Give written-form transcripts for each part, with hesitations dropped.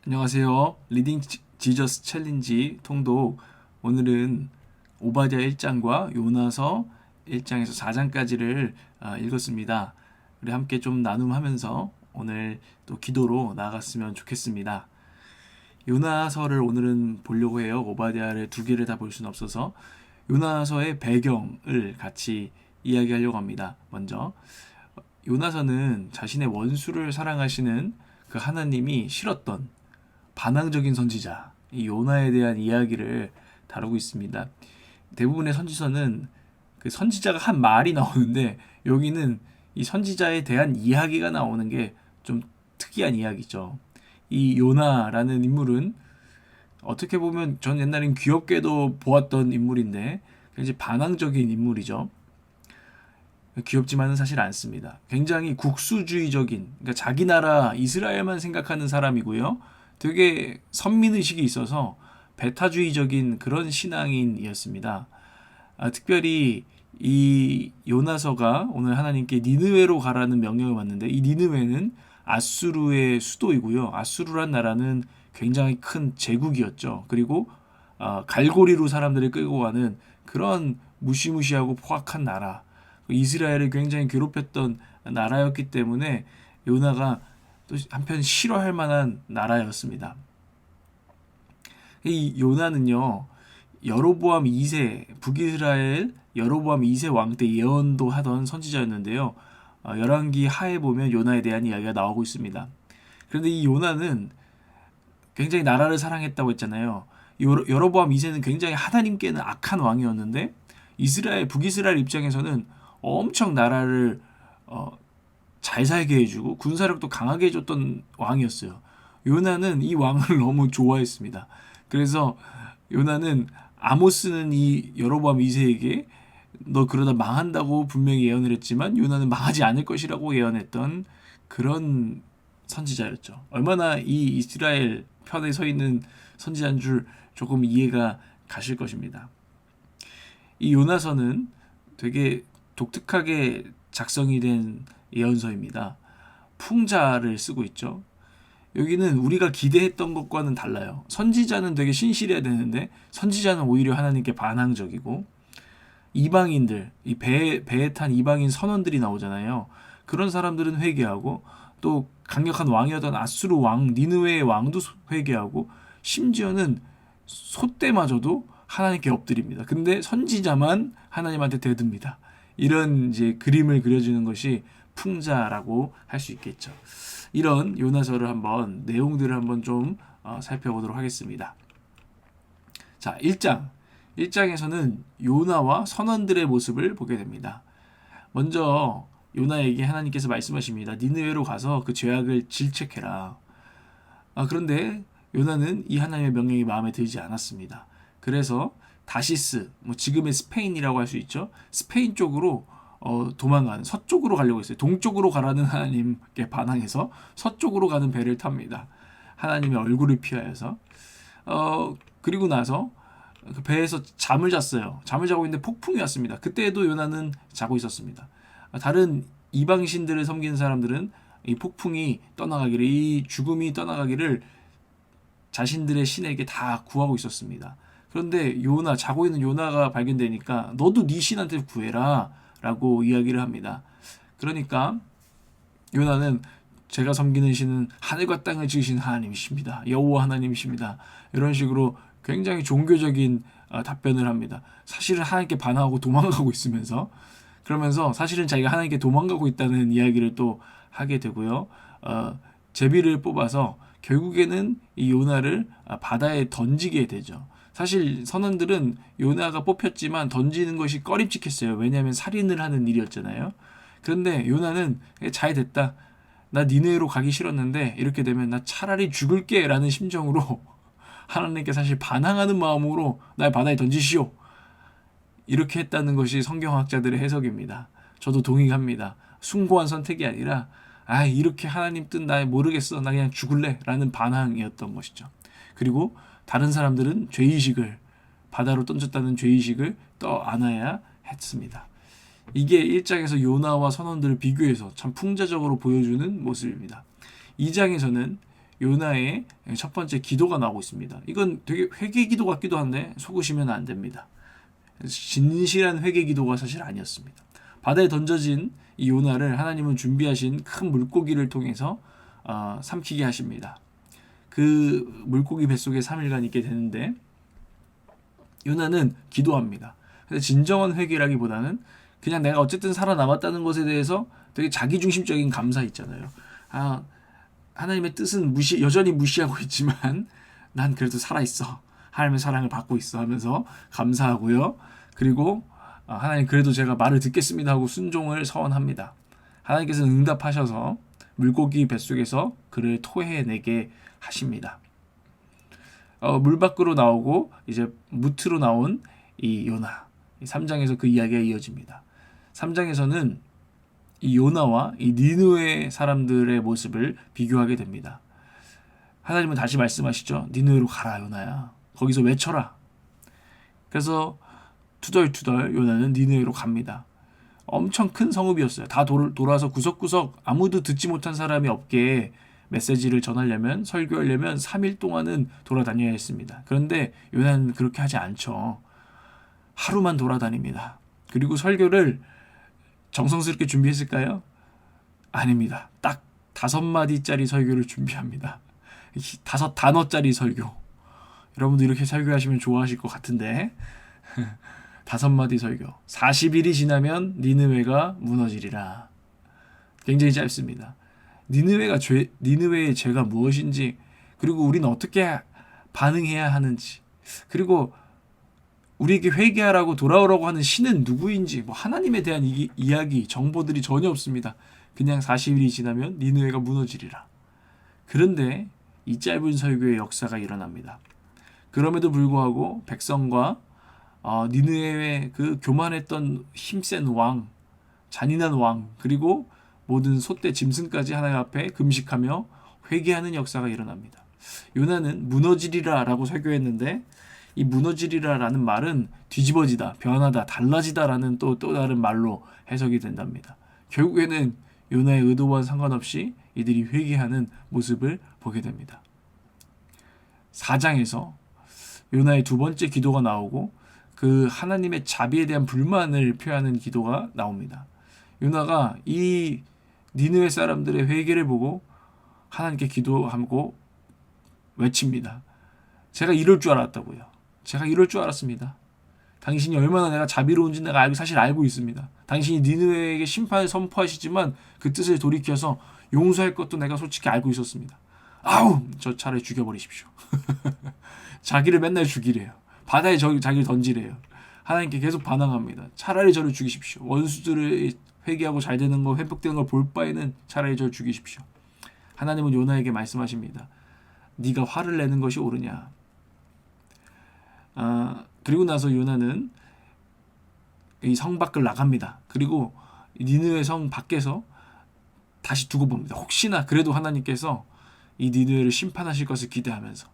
안녕하세요. 리딩 지저스 챌린지 통독. 오늘은 오바댜 1장과 요나서 1장에서 4장까지를 읽었습니다. 우리 함께 좀 나눔하면서 오늘 또 기도로 나아갔으면 좋겠습니다. 요나서를 오늘은 보려고 해요. 오바댜를 두 개를 다 볼 수는 없어서 요나서의 배경을 같이 이야기하려고 합니다. 먼저 요나서는 자신의 원수를 사랑하시는 그 하나님이 싫었던 반항적인 선지자, 이 요나에 대한 이야기를 다루고 있습니다. 대부분의 선지서는 그 선지자가 한 말이 나오는데 여기는 이 선지자에 대한 이야기가 나오는 게 좀 특이한 이야기죠. 이 요나라는 인물은 어떻게 보면 전 옛날엔 귀엽게도 보았던 인물인데 굉장히 반항적인 인물이죠. 귀엽지만은 사실 않습니다. 굉장히 국수주의적인, 그러니까 자기 나라 이스라엘만 생각하는 사람이고요. 되게 선민의식이 있어서 배타주의적인 그런 신앙인이었습니다. 특별히 이 요나서가 오늘 하나님께 니느웨로 가라는 명령을 받는데 이 니느웨는 아수르의 수도이고요. 아수르란 나라는 굉장히 큰 제국이었죠. 그리고 갈고리로 사람들을 끌고 가는 그런 무시무시하고 포악한 나라. 이스라엘을 굉장히 괴롭혔던 나라였기 때문에 요나가 또 한편 싫어할 만한 나라였습니다. 이 요나는요, 여로보암 2세, 북이스라엘 여로보암 2세 왕 때 예언도 하던 선지자였는데요. 열왕기 하에 보면 요나에 대한 이야기가 나오고 있습니다. 그런데 이 요나는 굉장히 나라를 사랑했다고 했잖아요. 여로보암 2세는 굉장히 하나님께는 악한 왕이었는데 이스라엘, 북이스라엘 입장에서는 엄청 나라를 잘 살게 해주고 군사력도 강하게 해줬던 왕이었어요. 요나는 이 왕을 너무 좋아했습니다. 그래서 요나는 아모스는 이 여로보암 2세에게 너 그러다 망한다고 분명히 예언을 했지만 요나는 망하지 않을 것이라고 예언했던 그런 선지자였죠. 얼마나 이 이스라엘 편에 서 있는 선지자인 줄 조금 이해가 가실 것입니다. 이 요나서는 되게 독특하게 작성이 된 예언서입니다. 풍자를 쓰고 있죠. 여기는 우리가 기대했던 것과는 달라요. 선지자는 되게 신실해야 되는데 선지자는 오히려 하나님께 반항적이고 이방인들, 이 배에 탄 이방인 선원들이 나오잖아요. 그런 사람들은 회개하고 또 강력한 왕이었던 아수르 왕, 니느웨의 왕도 회개하고 심지어는 소떼마저도 하나님께 엎드립니다. 근데 선지자만 하나님한테 대듭니다. 이런 이제 그림을 그려주는 것이 풍자라고 할 수 있겠죠. 이런 요나서를 한번 내용들을 한번 좀 살펴보도록 하겠습니다. 자, 1장. 1장에서는 요나와 선원들의 모습을 보게 됩니다. 먼저 요나에게 하나님께서 말씀하십니다. 니느웨로 가서 그 죄악을 질책해라. 그런데 요나는 이 하나님의 명령이 마음에 들지 않았습니다. 그래서 다시스, 뭐 지금의 스페인이라고 할 수 있죠. 스페인 쪽으로 도망가는 서쪽으로 가려고 했어요. 동쪽으로 가라는 하나님께 반항해서 서쪽으로 가는 배를 탑니다. 하나님의 얼굴을 피하여서 그리고 나서 그 배에서 잠을 잤어요. 잠을 자고 있는데 폭풍이 왔습니다. 그때도 요나는 자고 있었습니다. 다른 이방신들을 섬기는 사람들은 이 폭풍이 떠나가기를, 이 죽음이 떠나가기를 자신들의 신에게 다 구하고 있었습니다. 그런데 요나, 자고 있는 요나가 발견되니까 너도 네 신한테 구해라 라고 이야기를 합니다. 그러니까 요나는 제가 섬기는 신은 하늘과 땅을 지으신 하나님이십니다. 여호와 하나님이십니다. 이런 식으로 굉장히 종교적인 답변을 합니다. 사실은 하나님께 반항하고 도망가고 있으면서 그러면서 사실은 자기가 하나님께 도망가고 있다는 이야기를 또 하게 되고요. 제비를 뽑아서 결국에는 이 요나를 바다에 던지게 되죠. 사실 선원들은 요나가 뽑혔지만 던지는 것이 꺼림칙했어요. 왜냐하면 살인을 하는 일이었잖아요. 그런데 요나는 잘 됐다. 나 니네로 가기 싫었는데 이렇게 되면 나 차라리 죽을게 라는 심정으로 하나님께 사실 반항하는 마음으로 날 바다에 던지시오. 이렇게 했다는 것이 성경학자들의 해석입니다. 저도 동의합니다. 숭고한 선택이 아니라 이렇게 하나님 뜻 나 모르겠어. 나 그냥 죽을래 라는 반항이었던 것이죠. 그리고 다른 사람들은 죄의식을 바다로 던졌다는 죄의식을 떠안아야 했습니다. 이게 1장에서 요나와 선원들을 비교해서 참 풍자적으로 보여주는 모습입니다. 2장에서는 요나의 첫 번째 기도가 나오고 있습니다. 이건 되게 회개 기도 같기도 한데 속으시면 안 됩니다. 진실한 회개 기도가 사실 아니었습니다. 바다에 던져진 이 요나를 하나님은 준비하신 큰 물고기를 통해서 삼키게 하십니다. 그 물고기 뱃속에 3일간 있게 되는데 요나는 기도합니다. 근데 진정한 회개라기보다는 그냥 내가 어쨌든 살아남았다는 것에 대해서 되게 자기중심적인 감사 있잖아요. 하나님의 뜻은 여전히 무시하고 있지만 난 그래도 살아있어. 하나님의 사랑을 받고 있어 하면서 감사하고요. 그리고 하나님 그래도 제가 말을 듣겠습니다 하고 순종을 서원합니다. 하나님께서는 응답하셔서 물고기 뱃속에서 그를 토해내게 하십니다. 물 밖으로 나오고 이제 무트로 나온 이 요나 3장에서 그 이야기가 이어집니다. 3장에서는 이 요나와 이 니느웨 사람들의 모습을 비교하게 됩니다. 하나님은 다시 말씀하시죠. 니느웨로 가라 요나야. 거기서 외쳐라. 그래서 투덜투덜 요나는 니느웨로 갑니다. 엄청 큰 성읍이었어요. 다 돌아서 구석구석 아무도 듣지 못한 사람이 없게 메시지를 전하려면 설교하려면 3일 동안은 돌아다녀야 했습니다. 그런데 요나는 그렇게 하지 않죠. 하루만 돌아다닙니다. 그리고 설교를 정성스럽게 준비했을까요? 아닙니다. 딱 5마디짜리 설교를 준비합니다. 5단어짜리 설교. 여러분도 이렇게 설교하시면 좋아하실 것 같은데 5마디 설교. 40일이 지나면 니느웨가 무너지리라. 굉장히 짧습니다. 니느웨의 죄가 무엇인지, 그리고 우리는 어떻게 반응해야 하는지, 그리고 우리에게 회개하라고 돌아오라고 하는 신은 누구인지, 하나님에 대한 이야기, 정보들이 전혀 없습니다. 그냥 40일이 지나면 니느웨가 무너지리라. 그런데 이 짧은 설교의 역사가 일어납니다. 그럼에도 불구하고 백성과 니느웨의 그 교만했던 힘센 왕, 잔인한 왕, 그리고 모든 소떼 짐승까지 하나님 앞에 금식하며 회개하는 역사가 일어납니다. 요나는 무너지리라 라고 설교했는데 이 무너지리라 라는 말은 뒤집어지다, 변하다, 달라지다 라는 또 다른 말로 해석이 된답니다. 결국에는 요나의 의도와 상관없이 이들이 회개하는 모습을 보게 됩니다. 4장에서 요나의 두 번째 기도가 나오고 그 하나님의 자비에 대한 불만을 표하는 기도가 나옵니다. 요나가 이 니느웨 사람들의 회개를 보고 하나님께 기도하고 외칩니다. 제가 이럴 줄 알았다고요. 제가 이럴 줄 알았습니다. 당신이 얼마나 내가 자비로운지 내가 사실 알고 있습니다. 당신이 니느웨에게 심판을 선포하시지만 그 뜻을 돌이켜서 용서할 것도 내가 솔직히 알고 있었습니다. 저 차라리 죽여버리십시오. 자기를 맨날 죽이래요. 바다에 자기를 던지래요. 하나님께 계속 반항합니다. 차라리 저를 죽이십시오. 원수들을 회개하고 잘 되는 거, 회복되는 걸 볼 바에는 차라리 저를 죽이십시오. 하나님은 요나에게 말씀하십니다. 네가 화를 내는 것이 옳으냐. 그리고 나서 요나는 이 성 밖을 나갑니다. 그리고 니느웨 성 밖에서 다시 두고 봅니다. 혹시나 그래도 하나님께서 이 니느웨를 심판하실 것을 기대하면서.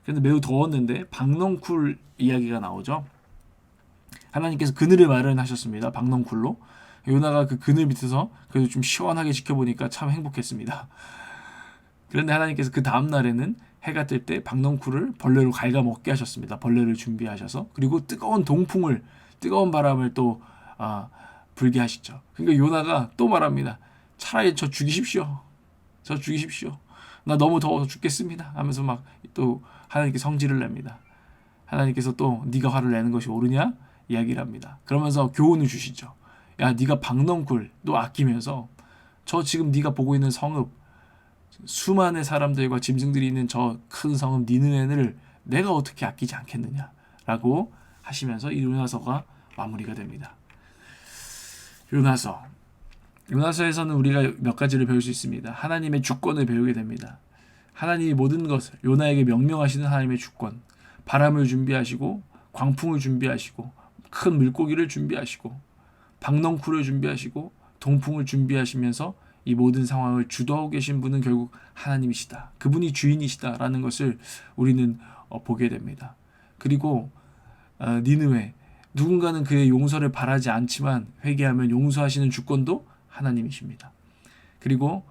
그런데 매우 더웠는데 박넝쿨 이야기가 나오죠. 하나님께서 그늘을 마련하셨습니다. 박넝쿨로. 요나가 그 그늘 밑에서 그래도 좀 시원하게 지켜보니까 참 행복했습니다. 그런데 하나님께서 그 다음 날에는 해가 뜰 때 박넝쿨을 벌레로 갉아먹게 하셨습니다. 벌레를 준비하셔서. 그리고 뜨거운 바람을 또 불게 하시죠. 그러니까 요나가 또 말합니다. 차라리 저 죽이십시오. 나 너무 더워서 죽겠습니다. 하면서 막 또 하나님께 성질을 냅니다. 하나님께서 또 네가 화를 내는 것이 옳으냐? 이야기를 합니다. 그러면서 교훈을 주시죠. 야, 네가 박넝쿨 또 아끼면서 저 지금 네가 보고 있는 성읍, 수많은 사람들과 짐승들이 있는 저 큰 성읍 니느웨를 내가 어떻게 아끼지 않겠느냐라고 하시면서 이 요나서가 마무리가 됩니다. 요나서에서는 우리가 몇 가지를 배울 수 있습니다. 하나님의 주권을 배우게 됩니다. 하나님이 모든 것을 요나에게 명령하시는 하나님의 주권, 바람을 준비하시고 광풍을 준비하시고 큰 물고기를 준비하시고 박넝쿨을 준비하시고 동풍을 준비하시면서 이 모든 상황을 주도하고 계신 분은 결국 하나님이시다. 그분이 주인이시다라는 것을 우리는 보게 됩니다. 그리고 니느웨, 누군가는 그의 용서를 바라지 않지만 회개하면 용서하시는 주권도 하나님이십니다. 그리고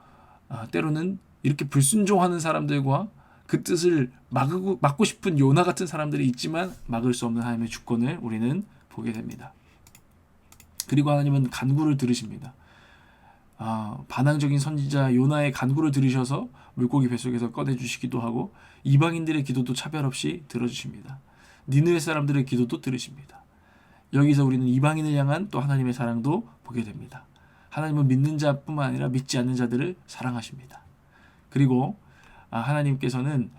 때로는 이렇게 불순종하는 사람들과 그 뜻을 막고 싶은 요나 같은 사람들이 있지만 막을 수 없는 하나님의 주권을 우리는 보게 됩니다. 그리고 하나님은 간구를 들으십니다. 반항적인 선지자 요나의 간구를 들으셔서 물고기 뱃속에서 꺼내주시기도 하고 이방인들의 기도도 차별 없이 들어주십니다. 니느웨 사람들의 기도도 들으십니다. 여기서 우리는 이방인을 향한 또 하나님의 사랑도 보게 됩니다. 하나님은 믿는 자뿐만 아니라 믿지 않는 자들을 사랑하십니다. 그리고 하나님께서는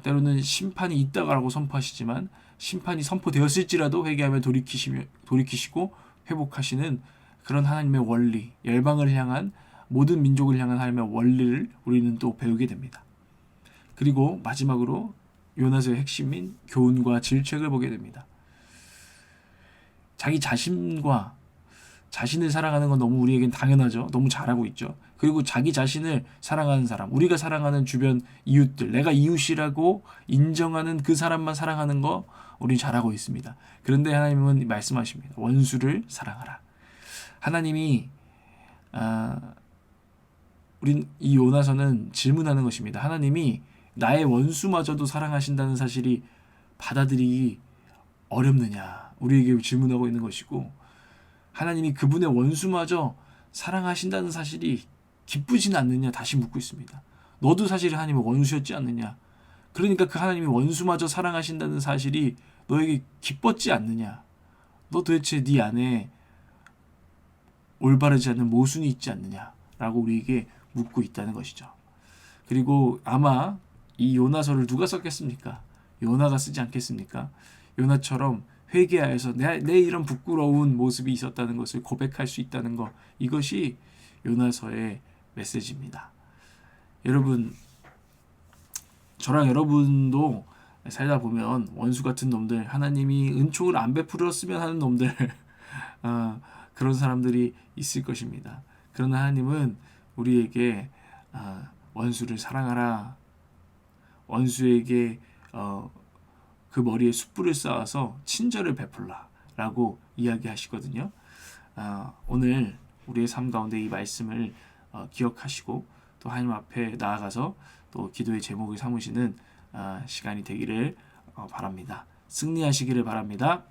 때로는 심판이 있다고 선포하시지만 심판이 선포되었을지라도 회개하며 돌이키시고 회복하시는 그런 하나님의 원리, 열방을 향한 모든 민족을 향한 하나님의 원리를 우리는 또 배우게 됩니다. 그리고 마지막으로 요나서의 핵심인 교훈과 질책을 보게 됩니다. 자기 자신과 자신을 사랑하는 건 너무 우리에겐 당연하죠. 너무 잘하고 있죠. 그리고 자기 자신을 사랑하는 사람, 우리가 사랑하는 주변 이웃들, 내가 이웃이라고 인정하는 그 사람만 사랑하는 거 우리 잘하고 있습니다. 그런데 하나님은 말씀하십니다. 원수를 사랑하라. 하나님이 우린 이 요나서는 질문하는 것입니다. 하나님이 나의 원수마저도 사랑하신다는 사실이 받아들이기 어렵느냐, 우리에게 질문하고 있는 것이고, 하나님이 그분의 원수마저 사랑하신다는 사실이 기쁘지는 않느냐 다시 묻고 있습니다. 너도 사실 하나님의 원수였지 않느냐. 그러니까 그 하나님이 원수마저 사랑하신다는 사실이 너에게 기뻤지 않느냐. 너 도대체 네 안에 올바르지 않은 모순이 있지 않느냐라고 우리에게 묻고 있다는 것이죠. 그리고 아마 이 요나서를 누가 썼겠습니까? 요나가 쓰지 않겠습니까? 요나처럼 회개하여서 내 이런 부끄러운 모습이 있었다는 것을 고백할 수 있다는 것, 이것이 요나서의 메시지입니다. 여러분, 저랑 여러분도 살다 보면 원수 같은 놈들, 하나님이 은총을 안 베풀었으면 하는 놈들 그런 사람들이 있을 것입니다. 그러나 하나님은 우리에게 원수를 사랑하라, 원수에게 그 머리에 숯불을 쌓아서 친절을 베풀라 라고 이야기하시거든요. 오늘 우리의 삶 가운데 이 말씀을 기억하시고 또 하나님 앞에 나아가서 또 기도의 제목을 삼으시는 시간이 되기를 바랍니다. 승리하시기를 바랍니다.